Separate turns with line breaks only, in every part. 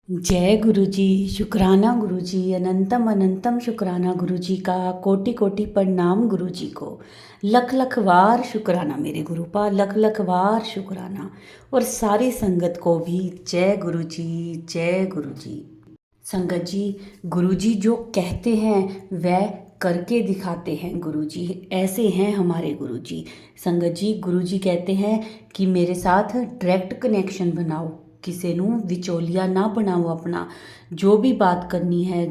जय गुरु जी। शुक्राना गुरु जी, अनंतम अनंतम शुक्राना गुरु जी का। कोटि कोटि प्रणाम गुरु जी को। लख लख वार शुक्राना मेरे गुरु पा, लख लख वार शुक्राना। और सारी संगत को भी जय गुरु जी, जय गुरु जी। संगत जी, गुरु जी जो कहते हैं वह करके दिखाते हैं। गुरु जी ऐसे हैं हमारे गुरु जी। संगत जी, गुरु जी कहते हैं कि मेरे साथ डायरेक्ट कनेक्शन बनाओ, किसी ਨੂੰ ਵਿਚੋਲੀਆ ना बनाओ अपना। जो भी बात करनी है,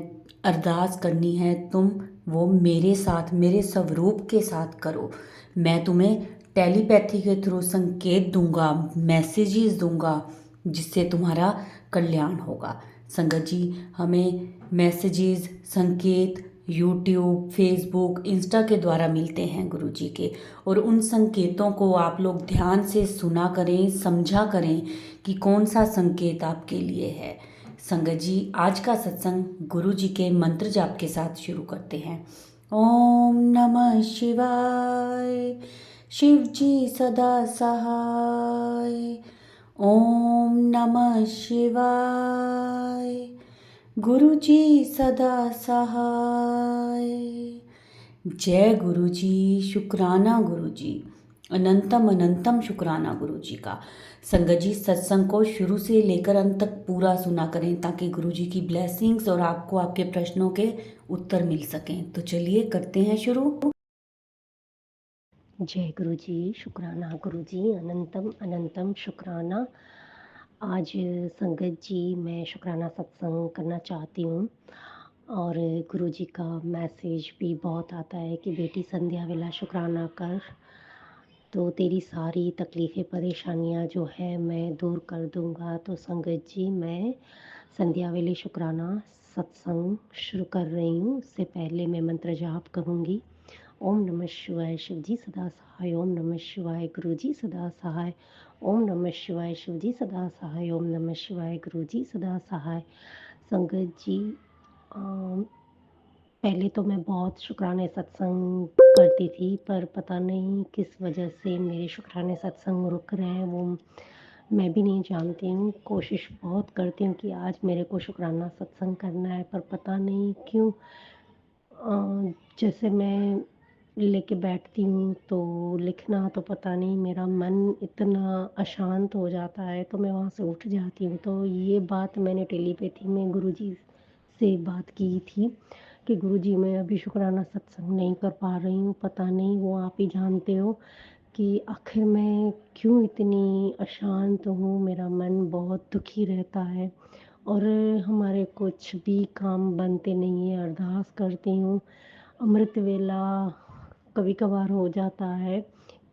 अरदास करनी है, तुम वो मेरे साथ, मेरे स्वरूप के साथ करो। मैं तुम्हें टेलीपैथी के थ्रू संकेत दूंगा, मैसेजेस दूंगा, जिससे तुम्हारा कल्याण होगा। संगत जी, हमें मैसेजेस, संकेत यूट्यूब, फेसबुक, इंस्टा के द्वारा मिलते हैं गुरु जी के। और उन संकेतों को आप लोग ध्यान से सुना करें, समझा करें कि कौन सा संकेत आपके लिए है। संगत जी, आज का सत्संग गुरु जी के मंत्र जाप के साथ शुरू करते हैं। ओम नमः शिवाय। शिव जी सदा सहाय। ओम नमः शिवाय। गुरु जी सदा सहाय। जय गुरु जी। शुक्राना गुरु जी, अनंतम अनंतम शुक्राना गुरु जी का। संगत जी, सत्संग को शुरू से लेकर अंत तक पूरा सुना करें ताकि गुरु जी की ब्लेसिंग्स और आपको आपके प्रश्नों के उत्तर मिल सकें। तो चलिए करते हैं शुरू।
जय गुरु जी। शुक्राना गुरु जी, अनंतम अनंतम शुक्राना। आज संगत जी मैं शुक्राना सत्संग करना चाहती हूँ और गुरु जी का मैसेज भी बहुत आता है कि बेटी संध्या वेला शुक्राना कर, तो तेरी सारी तकलीफ़ें परेशानियाँ जो है मैं दूर कर दूँगा। तो संगत जी, मैं संध्या वेले शुक्राना सत्संग शुरू कर रही हूँ। उससे पहले मैं मंत्र जाप करूँगी। ओम नमः शिवाय। शिव जी सदा सहाय। ओम नमः शिवाय। गुरु जी सदा सहाय। ओम नमः शिवाय। शिव जी सदा सहाय। ओम नमः शिवाय। गुरु जी सदा सहाय। संगत जी, पहले तो मैं बहुत शुक्राने सत्संग करती थी, पर पता नहीं किस वजह से मेरे शुक्राने सत्संग रुक रहे हैं, वो मैं भी नहीं जानती हूँ। कोशिश बहुत करती हूँ कि आज मेरे को शुक्राना सत्संग करना है, पर पता नहीं क्यों जैसे मैं लेके बैठती हूँ तो लिखना, तो पता नहीं मेरा मन इतना अशांत हो जाता है तो मैं वहाँ से उठ जाती हूँ। तो ये बात मैंने टेलीपैथी में गुरुजी से बात की थी कि गुरुजी मैं अभी शुक्राना सत्संग नहीं कर पा रही हूँ, पता नहीं, वो आप ही जानते हो कि आखिर मैं क्यों इतनी अशांत हूँ। मेरा मन बहुत दुखी रहता है और हमारे कुछ भी काम बनते नहीं है। अरदास करती हूँ, अमृत वेला कभी कभार हो जाता है,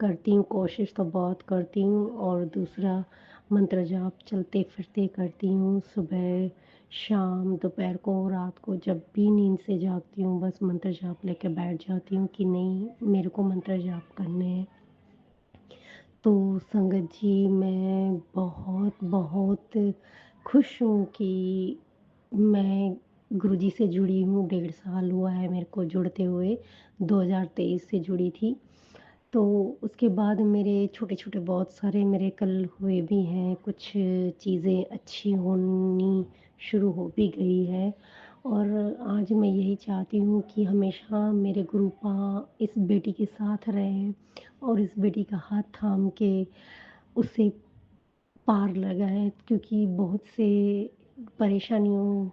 करती हूँ, कोशिश तो बहुत करती हूँ। और दूसरा मंत्र जाप चलते फिरते करती हूँ, सुबह शाम दोपहर को रात को जब भी नींद से जागती हूँ बस मंत्र जाप लेके बैठ जाती हूँ कि नहीं मेरे को मंत्र जाप करने हैं। तो संगत जी, मैं बहुत बहुत खुश हूँ कि मैं गुरुजी से जुड़ी हूँ। 1.5 साल हुआ है मेरे को जुड़ते हुए, 2023 से जुड़ी थी। तो उसके बाद मेरे छोटे-छोटे बहुत सारे मिरेकल हुए भी हैं, कुछ चीज़ें अच्छी होनी शुरू हो भी गई है। और आज मैं यही चाहती हूँ कि हमेशा मेरे गुरुपा इस बेटी के साथ रहें और इस बेटी का हाथ थाम के उसे पार लगाएँ, क्योंकि बहुत से परेशानियों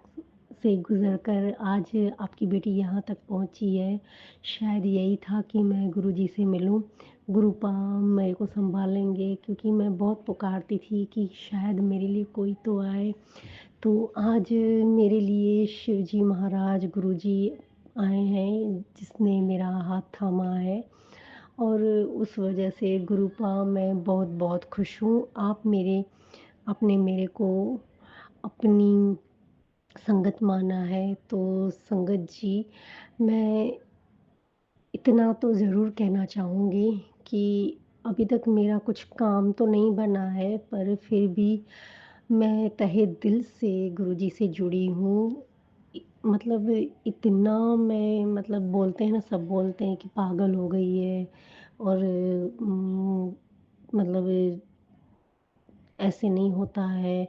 से गुज़र कर आज आपकी बेटी यहाँ तक पहुँची है। शायद यही था कि मैं गुरुजी से मिलूँ, गुरुपा मेरे को सँभालेंगे, क्योंकि मैं बहुत पुकारती थी कि शायद मेरे लिए कोई तो आए। तो आज मेरे लिए शिवजी महाराज गुरुजी आए हैं, जिसने मेरा हाथ थामा है और उस वजह से गुरुपा मैं बहुत-बहुत खुश हूँ। आपने मेरे को अपनी संगत माना है, तो संगत जी, मैं इतना तो ज़रूर कहना चाहूँगी कि अभी तक मेरा कुछ काम तो नहीं बना है, पर फिर भी मैं तहे दिल से गुरुजी से जुड़ी हूँ। मतलब इतना मैं, मतलब बोलते हैं ना, सब बोलते हैं कि पागल हो गई है और मतलब ऐसे नहीं होता है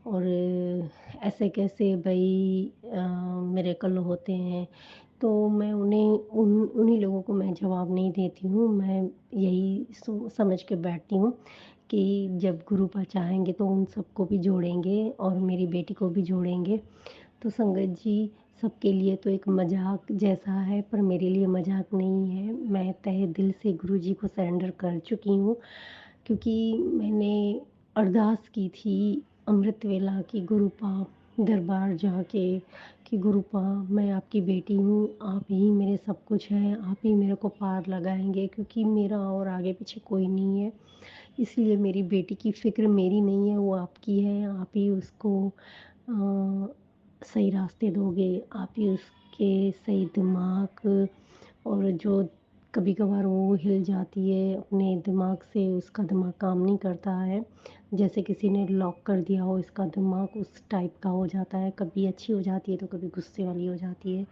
और ऐसे कैसे भई मिरेकल होते हैं। तो मैं उन्हीं लोगों को मैं जवाब नहीं देती हूँ। मैं यही समझ के बैठती हूँ कि जब गुरुपा चाहेंगे तो उन सबको भी जोड़ेंगे और मेरी बेटी को भी जोड़ेंगे। तो संगत जी, सबके लिए तो एक मज़ाक जैसा है, पर मेरे लिए मज़ाक नहीं है। मैं तहे दिल से गुरुजी को सरेंडर कर चुकी हूँ, क्योंकि मैंने अरदास की थी अमृत वेला की गुरुपा दरबार जाके कि गुरुपा मैं आपकी बेटी हूँ, आप ही मेरे सब कुछ हैं, आप ही मेरे को पार लगाएँगे, क्योंकि मेरा और आगे पीछे कोई नहीं है। इसलिए मेरी बेटी की फ़िक्र मेरी नहीं है, वो आपकी है, आप ही उसको सही रास्ते दोगे, आप ही उसके सही दिमाग, और जो कभी-कभार वो हिल जाती है अपने दिमाग से, उसका दिमाग काम नहीं करता है, जैसे किसी ने लॉक कर दिया हो इसका दिमाग, उस टाइप का हो जाता है, कभी अच्छी हो जाती है तो कभी गुस्से वाली हो जाती है।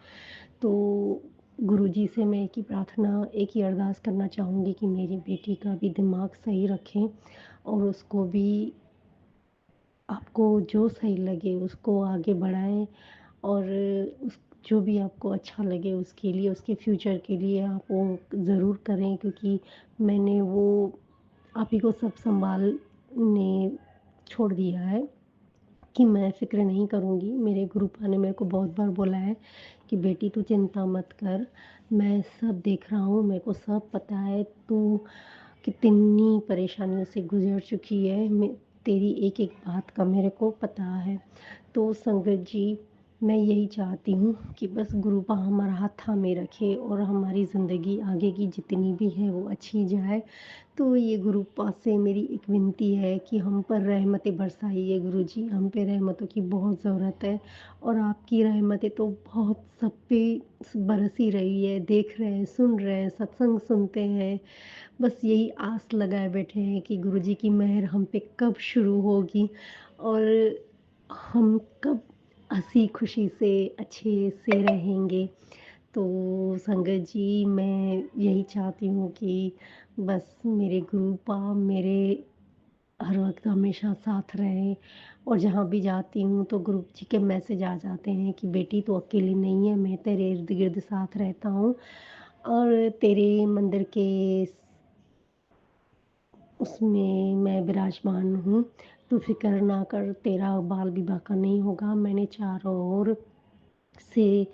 तो गुरुजी से मैं एक ही प्रार्थना, एक ही अरदास करना चाहूँगी कि मेरी बेटी का भी दिमाग सही रखें और उसको भी, आपको जो सही लगे उसको आगे बढ़ाएँ, और उस जो भी आपको अच्छा लगे उसके लिए, उसके फ्यूचर के लिए आप वो ज़रूर करें, क्योंकि मैंने वो आप ही को सब सँभालने छोड़ दिया है कि मैं फ़िक्र नहीं करूँगी। मेरे गुरुपा ने मेरे को बहुत बार बोला है कि बेटी तू चिंता मत कर, मैं सब देख रहा हूँ, मेरे को सब पता है, तू कितनी परेशानियों से गुज़र चुकी है, मैं तेरी एक-एक बात का मेरे को पता है। तो संगत जी, मैं यही चाहती हूँ कि बस गुरुपा हमारा हाथ थामे रखे और हमारी ज़िंदगी आगे की जितनी भी है वो अच्छी जाए। तो ये गुरुपा से मेरी एक विनती है कि हम पर रहमतें बरसाइए गुरुजी, हम पे रहमतों की बहुत ज़रूरत है, और आपकी रहमतें तो बहुत सब पे बरस ही रही है, देख रहे हैं, सुन रहे हैं, सत्संग सुनते हैं। बस यही आस लगाए बैठे हैं कि गुरुजी की मेहर हम पे कब शुरू होगी और हम कब हँसी-खुशी से अच्छे से रहेंगे। तो संगत जी, मैं यही चाहती हूँ कि बस मेरे गुरुपा मेरे हर वक़्त हमेशा साथ रहें, और जहाँ भी जाती हूँ तो गुरु जी के मैसेज आ जाते हैं कि बेटी तू अकेली नहीं है, मैं तेरे इर्द-गिर्द साथ रहता हूँ, और तेरे मंदिर के उसमें मैं विराजमान हूँ, तू फ़िक्र ना कर, तेरा बाल-विवाह का नहीं होगा। मैंने चारों ओर से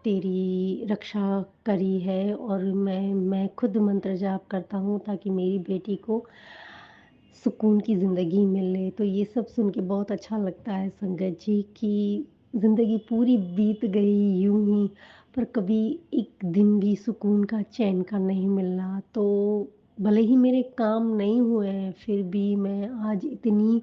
तेरी रक्षा करी है, और मैं खुद मंत्र जाप करता हूँ ताकि मेरी बेटी को सुकून की ज़िंदगी मिले। तो ये सब सुन के बहुत अच्छा लगता है संगत जी कि ज़िंदगी पूरी बीत गई यूँ ही, पर कभी एक दिन भी सुकून का, चैन का नहीं मिलना। तो भले ही मेरे काम नहीं हुए हैं, फिर भी मैं आज इतनी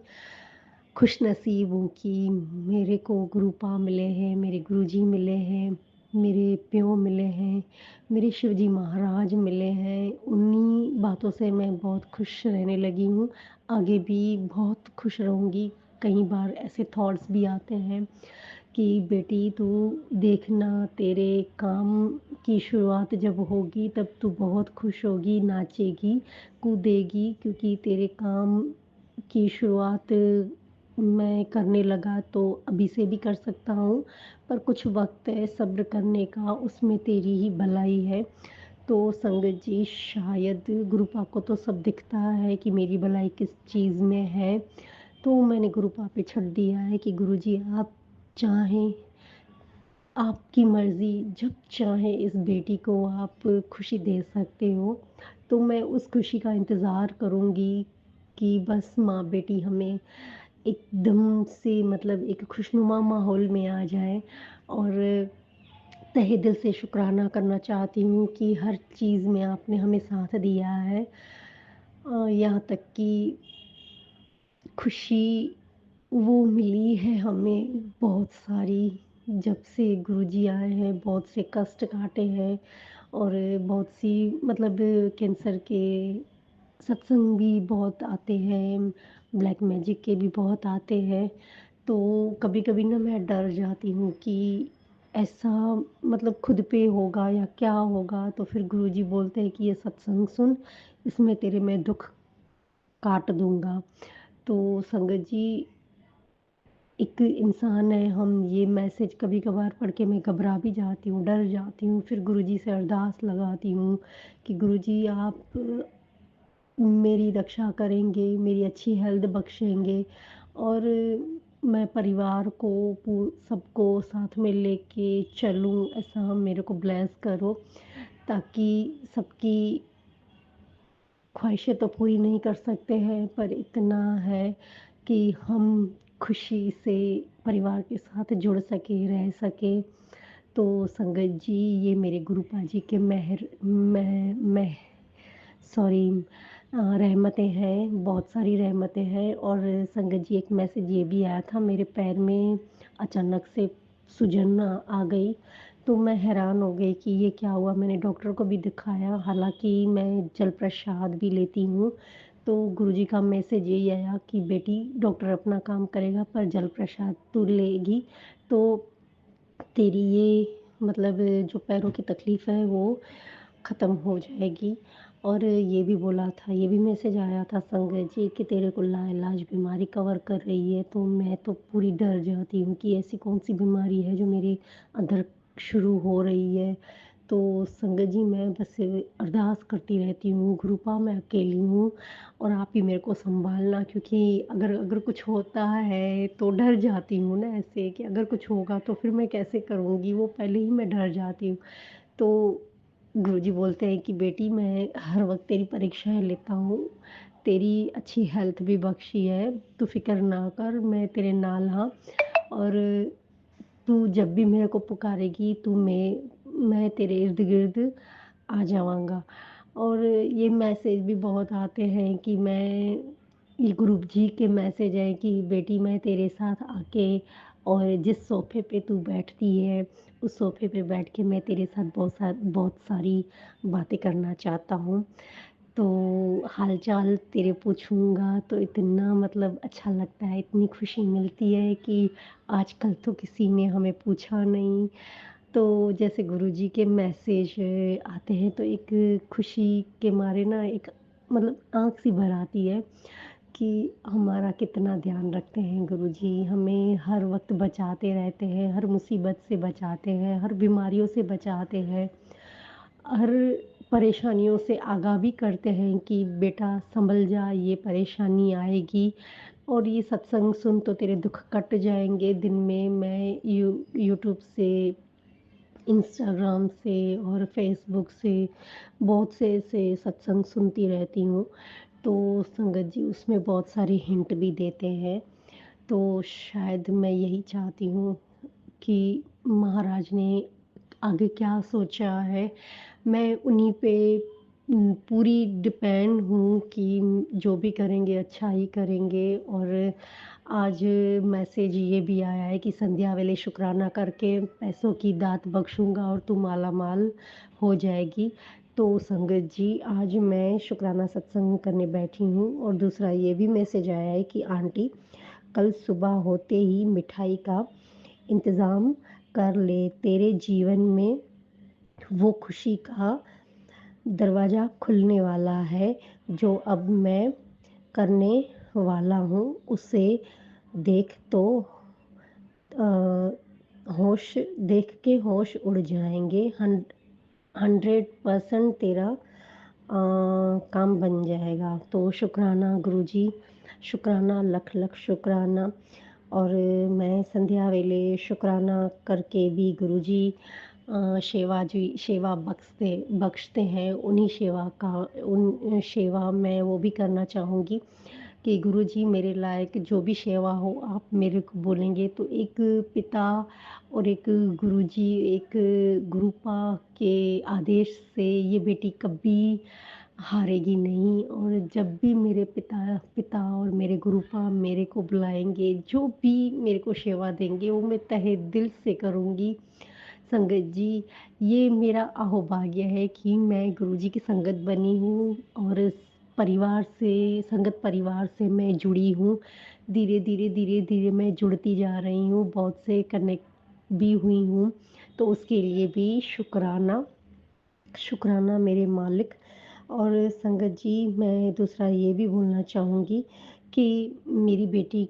खुशनसीब हूँ कि मेरे को गुरुपा मिले हैं, मेरे गुरुजी मिले हैं, मेरे प्यो मिले हैं, मेरे शिवजी महाराज मिले हैं। उन्हीं बातों से मैं बहुत खुश रहने लगी हूँ, आगे भी बहुत खुश रहूँगी। कई बार ऐसे थॉट्स भी आते हैं कि बेटी तू देखना, तेरे काम की शुरुआत जब होगी तब तू बहुत खुश होगी, नाचेगी, कूदेगी, क्योंकि तेरे काम की शुरुआत मैं करने लगा तो अभी से भी कर सकता हूँ, पर कुछ वक़्त है सब्र करने का, उसमें तेरी ही भलाई है। तो संगत जी, शायद गुरुपा को तो सब दिखता है कि मेरी भलाई किस चीज़ में है, तो मैंने गुरुपा पे छੱਡ दिया है कि गुरुजी आप चाहें, आपकी मर्ज़ी, जब चाहें इस बेटी को आप खुशी दे सकते हो। तो मैं उस खुशी का इंतज़ार करूँगी कि बस माँ-बेटी हमें एकदम से, मतलब एक खुशनुमा माहौल में आ जाएँ, और तहे दिल से शुक्राना करना चाहती हूँ कि हर चीज़ में आपने हमें साथ दिया है। यहाँ तक कि खुशी वो मिली है हमें बहुत सारी, जब से गुरुजी आए हैं, बहुत से कष्ट काटे हैं, और बहुत सी, मतलब कैंसर के सत्संग भी बहुत आते हैं, ब्लैक मैजिक के भी बहुत आते हैं। तो कभी-कभी ना मैं डर जाती हूँ कि ऐसा, मतलब खुद पे होगा या क्या होगा? तो फिर गुरुजी बोलते हैं कि ये सत्संग सुन, इसमें तेरे मैं दुःख काट दूँगा। तो संगत जी, एक इंसान है, हम ये मैसेज कभी-कभार पढ़ के मैं घबरा भी जाती हूँ, डर जाती हूँ। फिर गुरुजी से अरदास लगाती हूँ कि गुरुजी आप मेरी रक्षा करेंगे, मेरी अच्छी हेल्थ बख्शेंगे और मैं परिवार को सबको साथ में लेके चलूँ, ऐसा मेरे को ब्लेस करो ताकि सबकी ख्वाहिशें तो पूरी नहीं कर सकते हैं, पर इतना है कि हम खुशी से परिवार के साथ जुड़ सकें, रह सकें। तो संगत जी, ये मेरे गुरु पाजी के मेहर मैं सॉरी रहमतें हैं, बहुत सारी रहमतें हैं। और संगत जी, एक मैसेज ये भी आया था, मेरे पैर में अचानक से सूजन आ गई, तो मैं हैरान हो गई कि ये क्या हुआ? मैंने डॉक्टर को भी दिखाया, हालाँकि मैं जल प्रसाद भी लेती हूँ, तो गुरुजी का मैसेज यही आया कि बेटी, डॉक्टर अपना काम करेगा पर जल प्रसाद तू लेगी तो तेरी ये मतलब जो पैरों की तकलीफ़ है वो ख़त्म हो जाएगी। और ये भी बोला था, ये भी मैसेज आया था संगत जी कि तेरे को लाइलाज बीमारी कवर कर रही है, तो मैं तो पूरी डर जाती हूँ कि ऐसी कौन-सी बीमारी है जो मेरे अंदर शुरू हो रही है। तो संगत जी, मैं बस अरदास करती रहती हूँ, गुरुपा मैं अकेली हूँ और आप ही मेरे को सँभालना, क्योंकि अगर अगर कुछ होता है तो डर जाती हूँ ना ऐसे कि अगर कुछ होगा तो फिर मैं कैसे करूँगी? वो पहले ही मैं डर जाती हूँ। तो गुरुजी बोलते हैं कि बेटी, मैं हर वक़्त तेरी परीक्षाएँ लेता हूँ, तेरी अच्छी हेल्थ भी बख्शी है, तू फ़िक्र ना कर, मैं तेरे नाल हाँ। और तू जब भी मेरे को पुकारेगी तू मैं तेरे इर्द-गिर्द आ जाऊँगा। और ये मैसेज भी बहुत आते हैं कि मैं ये गुरु जी के मैसेज है कि बेटी, मैं तेरे साथ आके और जिस सोफ़े पे तू बैठती है, उस सोफ़े पे बैठ के मैं तेरे साथ बहुत सारी बातें करना चाहता हूँ। तो हाल-चाल तेरे पूछूँगा तो इतना मतलब अच्छा लगता है, इतनी खुशी मिलती है कि आजकल तो किसी ने हमें पूछा नहीं। तो जैसे गुरुजी के मैसेज आते हैं तो एक खुशी के मारे ना एक मतलब आँख सी भर आती है कि हमारा कितना ध्यान रखते हैं गुरुजी, हमें हर वक़्त बचाते रहते हैं, हर मुसीबत से बचाते हैं, हर बीमारियों से बचाते हैं, हर परेशानियों से आगाह भी करते हैं कि बेटा सँभल जा, ये परेशानी आएगी और ये सत्संग सुन तो तेरे दुःख कट जाएँगे। दिन में मैं यूट्यूब से, इंस्टाग्राम से और फ़ेसबुक से बहुत से ऐसे सत्संग सुनती रहती हूँ। तो संगत जी, उसमें बहुत सारे हिंट भी देते हैं। तो शायद मैं यही चाहती हूँ कि महाराज ने आगे क्या सोचा है, मैं उन्हीं पे पूरी डिपेंड हूँ कि जो भी करेंगे अच्छा ही करेंगे। और आज मैसेज ये भी आया है कि संध्या वेले शुक्राना करके पैसों की दात बख्शूँगा और तू माला-माल हो जाएगी। तो संगत जी, आज मैं शुक्राना सत्संग करने बैठी हूँ और दूसरा ये भी मैसेज आया है कि आंटी, कल सुबह होते ही मिठाई का इंतज़ाम कर ले, तेरे जीवन में वो खुशी का दरवाज़ा खुलने वाला है, जो अब मैं करने वाला हूँ, उसे देख तो होश देख के होश उड़ जाएँगे। 100% तेरा काम बन जाएगा। तो शुक्राना गुरुजी, शुक्राना, लख-लख शुक्राना। और मैं संध्या वेले शुक्राना करके भी गुरुजी सेवा बख्शते हैं, उन्हीं सेवा का उन सेवा मैं वो भी करना चाहूँगी कि गुरुजी, मेरे लायक जो भी सेवा हो आप मेरे को बोलेंगे। तो एक पिता और एक गुरुजी, एक गुरुपा के आदेश से ये बेटी कभी हारेगी नहीं। और जब भी मेरे पिता पिता और मेरे गुरुपा मेरे को बुलाएँगे, जो भी मेरे को सेवा देंगे वो मैं तहे दिल से करूँगी। संगत जी, ये मेरा अहोभाग्य है कि मैं गुरुजी की संगत बनी हूँ और संगत परिवार से मैं जुड़ी हूँ। धीरे-धीरे मैं जुड़ती जा रही हूँ, बहुत से कनेक्ट भी हुई हूँ। तो उसके लिए भी शुक्राना, शुक्राना मेरे मालिक। और संगत जी, मैं दूसरा ये भी बोलना चाहूँगी कि मेरी बेटी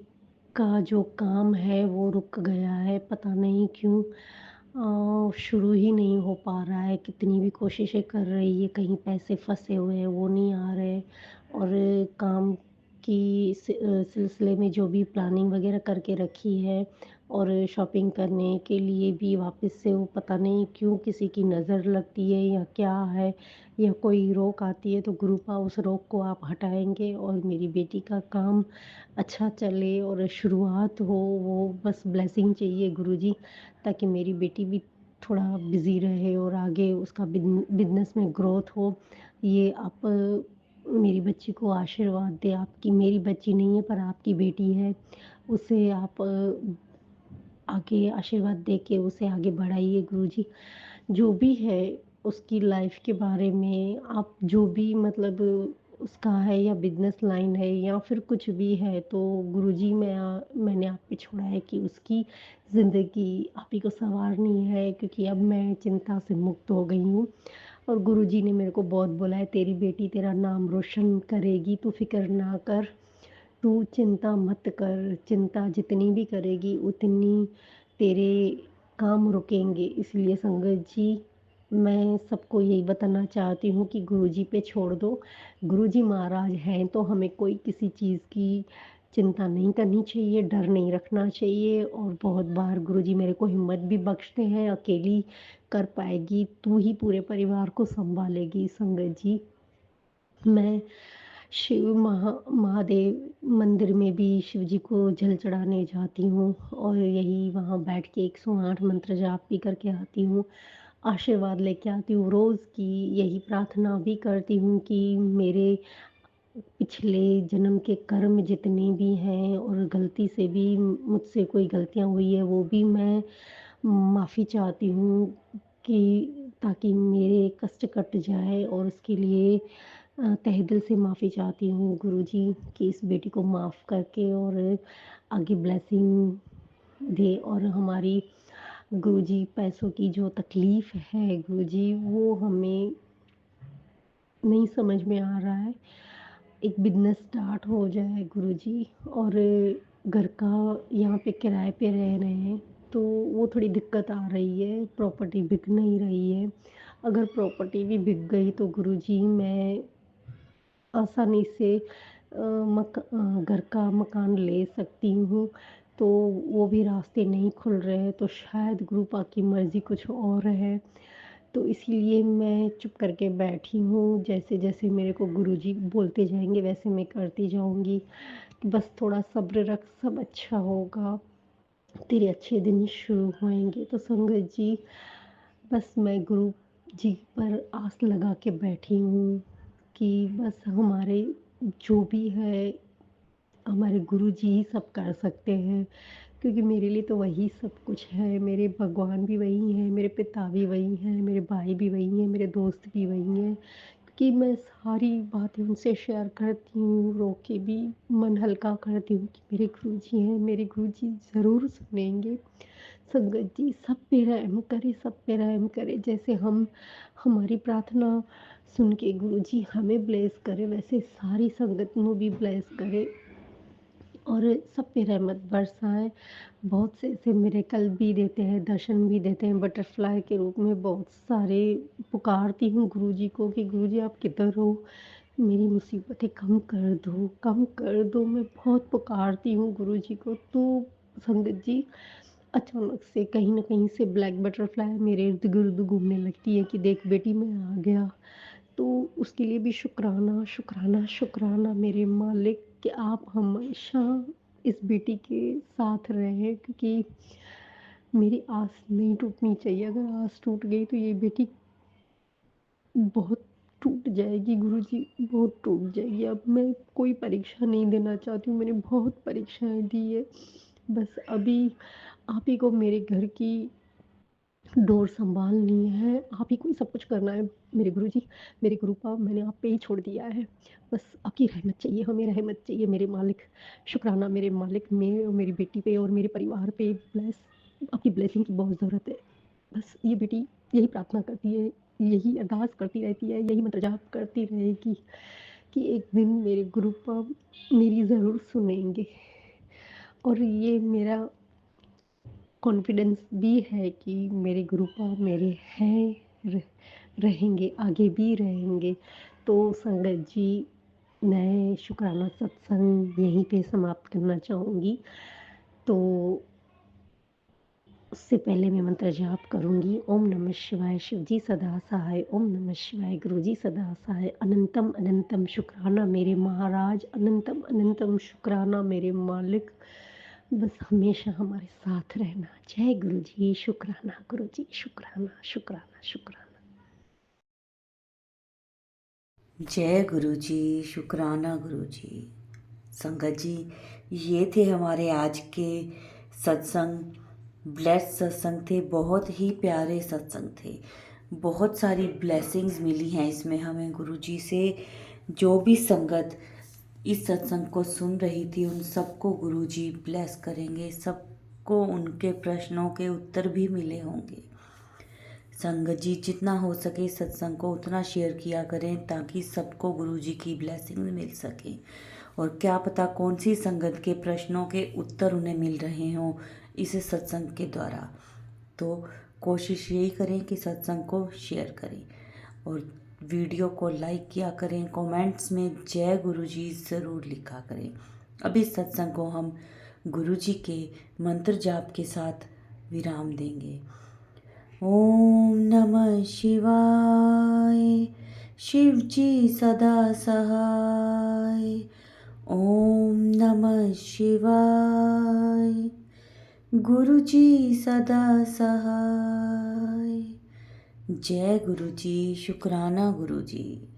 का जो काम है वो रुक गया है, पता नहीं क्यों शुरू ही नहीं हो पा रहा है। कितनी भी कोशिशें कर रही है, कहीं पैसे फँसे हुए हैं, वो नहीं आ रहे और काम की सिलसिले में जो भी प्लानिंग वग़ैरह करके रखी है और शॉपिंग करने के लिए भी वापस से वो पता नहीं क्यों किसी की नज़र लगती है या क्या है या कोई रोक आती है, तो गुरुपा उस रोक को आप हटाएँगे और मेरी बेटी का काम अच्छा चले और शुरुआत हो, वो बस ब्लेसिंग चाहिए गुरुजी, ताकि मेरी बेटी भी थोड़ा बिज़ी रहे और आगे उसका बिज़नेस में ग्रोथ हो। ये आप मेरी बच्ची को आशीर्वाद दें, आपकी मेरी बच्ची नहीं है पर आपकी बेटी है, उसे आप आगे आशीर्वाद दे के उसे आगे बढ़ाइए गुरुजी। जो भी है उसकी लाइफ़ के बारे में आप जो भी मतलब उसका है या बिज़नेस लाइन है या फिर कुछ भी है तो गुरुजी मैंने आप पे छोड़ा है कि उसकी ज़िंदगी आप ही को सँवारनी है क्योंकि अब मैं चिंता से मुक्त हो गई हूँ। और गुरुजी ने मेरे को बहुत बोला है तेरी बेटी तेरा नाम रोशन करेगी, तू फ़िक्र ना कर। तू चिंता मत कर, चिंता जितनी भी करेगी उतनी तेरे काम रुकेंगे। इसलिए संगत जी, मैं सबको यही बताना चाहती हूँ कि गुरुजी पे छोड़ दो। गुरुजी महाराज हैं तो हमें कोई किसी चीज़ की चिंता नहीं करनी चाहिए, डर नहीं रखना चाहिए और बहुत बार गुरुजी मेरे को हिम्मत भी बख्शते हैं, अकेली कर पाएगी, तू ही पूरे परिवार को सँभालेगी संगत जी। मैं महादेव मंदिर में भी शिव जी को जल चढ़ाने जाती हूँ और यही वहाँ बैठ के 108 मंत्र जाप भी करके आती हूँ। आशीर्वाद लेके आती हूँ। रोज़ की यही प्रार्थना भी करती हूँ कि मेरे पिछले जन्म के कर्म जितने भी हैं और गलती से भी मुझसे कोई गलतियाँ हुई है वो भी मैं माफ़ी चाहती हूँ कि ताकि मेरे कष्ट कट जाए और उसके लिए तहे दिल से माफ़ी चाहती हूँ गुरुजी कि इस बेटी को माफ़ करके और आगे ब्लेसिंग दे और हमारी गुरुजी पैसों की जो तकलीफ़ है गुरुजी वो हमें नहीं समझ में आ रहा है। एक बिज़नेस स्टार्ट हो जाए गुरुजी और घर का यहाँ पे किराए पे रह रहे हैं, तो वो थोड़ी दिक्कत आ रही है, प्रॉपर्टी बिक नहीं रही है। अगर प्रॉपर्टी भी बिक गई तो गुरुजी मैं आसानी से घर का मकान ले सकती हूँ, तो वो भी रास्ते नहीं खुल रहे हैं, तो शायद गुरुपा की मर्ज़ी कुछ और है। तो इसीलिए मैं चुप करके बैठी हूँ, जैसे-जैसे मेरे को गुरुजी बोलते जाएँगे वैसे मैं करती जाऊँगी। बस थोड़ा सब्र रख, सब अच्छा होगा, तेरे अच्छे दिन शुरू होंगे। तो संगत जी, बस मैं गुरु जी पर आस लगा के बैठी हूँ कि बस हमारे जो भी है हमारे गुरुजी ही सब कर सकते हैं क्योंकि मेरे लिए तो वही सब कुछ है, मेरे भगवान भी वही हैं, मेरे पिता भी वही हैं, मेरे भाई भी वही हैं, मेरे दोस्त भी वही हैं। कि मैं सारी बातें उनसे शेयर करती हूँ, रो के भी मन हल्का करती हूँ कि मेरे गुरुजी हैं, मेरे गुरुजी ज़रूर सुनेंगे। संगत जी सब पे रहम करे, सब पे रहम करे। जैसे हम हमारी प्रार्थना सुन के गुरुजी हमें ब्लेस करे, वैसे सारी संगत को भी ब्लेस करे। और सब पे रहमत बरसाएँ। बहुत से ऐसे मिरेकल भी देते हैं, दर्शन भी देते हैं बटरफ्लाई के रूप में बहुत सारे पुकारती हूँ गुरुजी को कि गुरुजी आप किधर हो? मेरी मुसीबतें कम कर दो। मैं बहुत पुकारती हूँ गुरुजी को तो संगत जी अचानक से कहीं न कहीं से ब्लैक बटरफ्लाई मेरे इर्द-गिर्द घूमने लगती है कि देख बेटी मैं आ गया। तो उसके लिए भी शुक्राना, शुक्राना, शुक्राना मेरे मालिक कि आप हमेशा इस बेटी के साथ रहें क्योंकि मेरी आस नहीं टूटनी चाहिए। अगर आस टूट गई तो ये बेटी बहुत टूट जाएगी गुरुजी, बहुत टूट जाएगी। अब मैं कोई परीक्षा नहीं देना चाहती हूँ, मैंने बहुत परीक्षाएँ दी है। बस अभी आप ही को मेरे घर की डोर सँभालनी है, आप ही को ही सब कुछ करना है मेरे गुरुजी, मेरे गुरुपा मैंने आप पे ही छोड़ दिया है। बस आपकी रहमत चाहिए, हमें रहमत चाहिए मेरे मालिक। शुक्राना मेरे मालिक, मेरे और मेरी बेटी पे और मेरे परिवार पे आपकी ब्लेसिंग की बहुत ज़रूरत है। बस ये बेटी यही प्रार्थना करती है, यही अरदास करती रहती है, यही मंत्र जाप करती रहेगी कि एक दिन मेरे गुरुपा मेरी ज़रूर सुनेंगे। और ये मेरा कॉन्फिडेंस भी है कि मेरे गुरुपा मेरे हैं, रहेंगे, आगे भी रहेंगे। तो संगत जी, मैं शुक्राना सत्संग यहीं पे समाप्त करना चाहूँगी। तो उससे पहले मैं मंत्र जाप करूँगी। ओम नमः शिवाय, शिव जी सदा सहाय। ओम नमः शिवाय, गुरु जी सदा सहाय। अनंतम अनंतम शुक्राना मेरे महाराज, अनंतम अनंतम शुक्राना मेरे मालिक। बस हमेशा हमारे साथ रहना। जय गुरु जी, शुक्राना गुरु जी, शुक्राना, शुक्राना, शुक्राना।
जय गुरु जी, शुक्राना गुरु जी। संगत जी, ये थे हमारे आज के सत्संग। ब्लेस्ड सत्संग थे, बहुत ही प्यारे सत्संग थे। बहुत सारी ब्लेसिंग्स मिली हैं इसमें हमें गुरु जी से। जो भी संगत इस सत्संग को सुन रही थी उन सबको गुरु जी ब्लेस करेंगे, सबको उनके प्रश्नों के उत्तर भी मिले होंगे। संगत जी, जितना हो सके सत्संग को उतना शेयर किया करें ताकि सबको गुरु जी की ब्लेसिंग मिल सके। और क्या पता कौन सी संगत के प्रश्नों के उत्तर उन्हें मिल रहे हों इस सत्संग के द्वारा। तो कोशिश यही करें कि सत्संग को शेयर करें और वीडियो को लाइक किया करें। कमेंट्स में जय गुरु जी ज़रूर लिखा करें। अब इस सत्संग को हम गुरु जी के मंत्र जाप के साथ विराम देंगे। ओम नमः शिवाय, शिव जी सदा सहाय। ओम नमः शिवाय, गुरु जी सदा सहाय। जय गुरु जी, शुक्राना गुरु जी।